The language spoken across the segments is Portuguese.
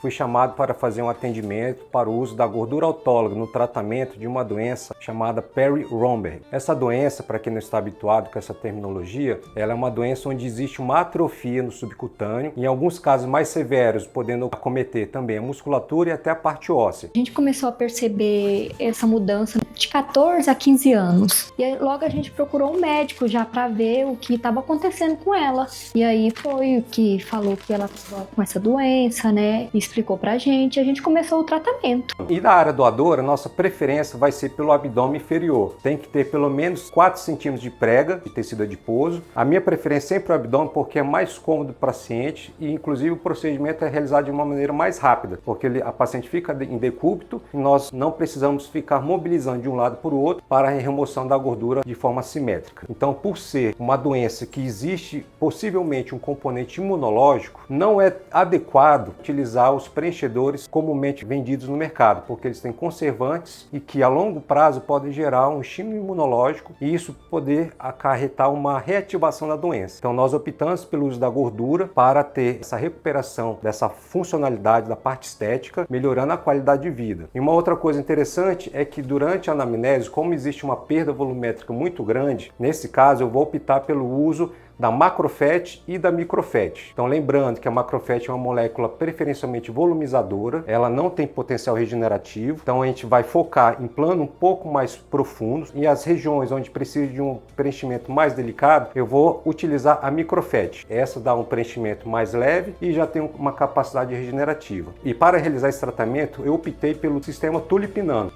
fui chamado para fazer um atendimento para o uso da gordura autóloga no tratamento de uma doença chamada Perry-Romberg. Essa doença, para quem não está habituado com essa terminologia, ela é uma doença onde existe uma atrofia no subcutâneo, em alguns casos mais severos, podendo acometer também a musculatura e até a parte óssea. A gente começou a perceber essa mudança de 14 a 15 anos. E aí, logo a gente procurou um médico já para ver o que estava acontecendo com ela. E aí foi o que falou que ela estava com essa doença, né? E explicou pra gente. A gente começou o tratamento. E na área doadora, nossa preferência vai ser pelo abdômen inferior. Tem que ter pelo menos 4 centímetros de prega, de tecido adiposo. A minha preferência é sempre o abdômen porque é mais cômodo para o paciente e inclusive o procedimento é realizado de uma maneira mais rápida, porque a paciente fica em decúbito e nós não precisamos ficar mobilizando de um lado para o outro para a remoção da gordura de forma simétrica. Então, por ser uma doença que existe possivelmente um componente imunológico, não é adequado utilizar os preenchedores comumente vendidos no mercado, porque eles têm conservantes e que a longo prazo podem gerar um estímulo imunológico e isso poder acarretar uma reativação da doença. Então nós optamos pelo uso da gordura para ter essa recuperação dessa funcionalidade da parte estética, melhorando a qualidade de vida. E uma outra coisa interessante é que durante a anamnese, como existe uma perda volumétrica muito grande, nesse caso eu vou optar pelo uso da macrofet e da microfet. Então lembrando que a macrofet é uma molécula preferencialmente volumizadora, ela não tem potencial regenerativo, então a gente vai focar em plano um pouco mais profundo e as regiões onde precisa de um preenchimento mais delicado, eu vou utilizar a microfet. Essa dá um preenchimento mais leve e já tem uma capacidade regenerativa. E para realizar esse tratamento, eu optei pelo sistema tulipinano.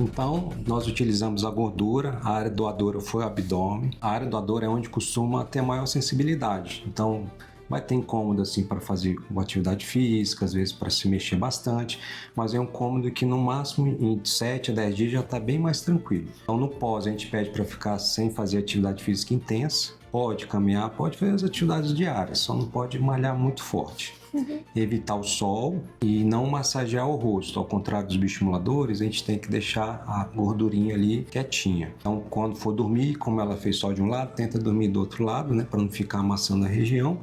Então, nós utilizamos a gordura, a área doadora foi o abdômen, a área doadora é onde costuma ter maior sensibilidade. Então, vai ter incômodo assim para fazer uma atividade física, às vezes para se mexer bastante, mas é um cômodo que no máximo em 7 a 10 dias já está bem mais tranquilo. Então, no pós, a gente pede para ficar sem fazer atividade física intensa, pode caminhar, pode fazer as atividades diárias, só não pode malhar muito forte. Evitar o sol e não massagear o rosto. Ao contrário dos bioestimuladores, a gente tem que deixar a gordurinha ali quietinha. Então, quando for dormir, como ela fez só de um lado, tenta dormir do outro lado, né, para não ficar amassando a região.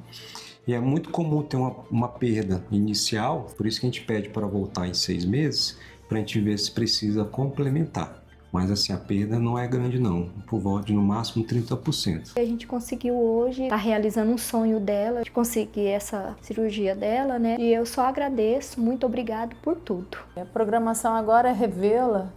E é muito comum ter uma perda inicial, por isso que a gente pede para voltar em 6 meses, para a gente ver se precisa complementar. Mas assim, a perda não é grande não, por volta de no máximo 30%. A gente conseguiu hoje estar realizando um sonho dela, de conseguir essa cirurgia dela, né? E eu só agradeço, muito obrigado por tudo. A programação agora é revê-la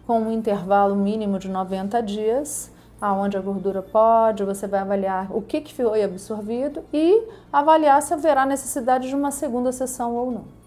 com um intervalo mínimo de 90 dias, aonde a gordura pode, você vai avaliar o que foi absorvido e avaliar se haverá necessidade de uma segunda sessão ou não.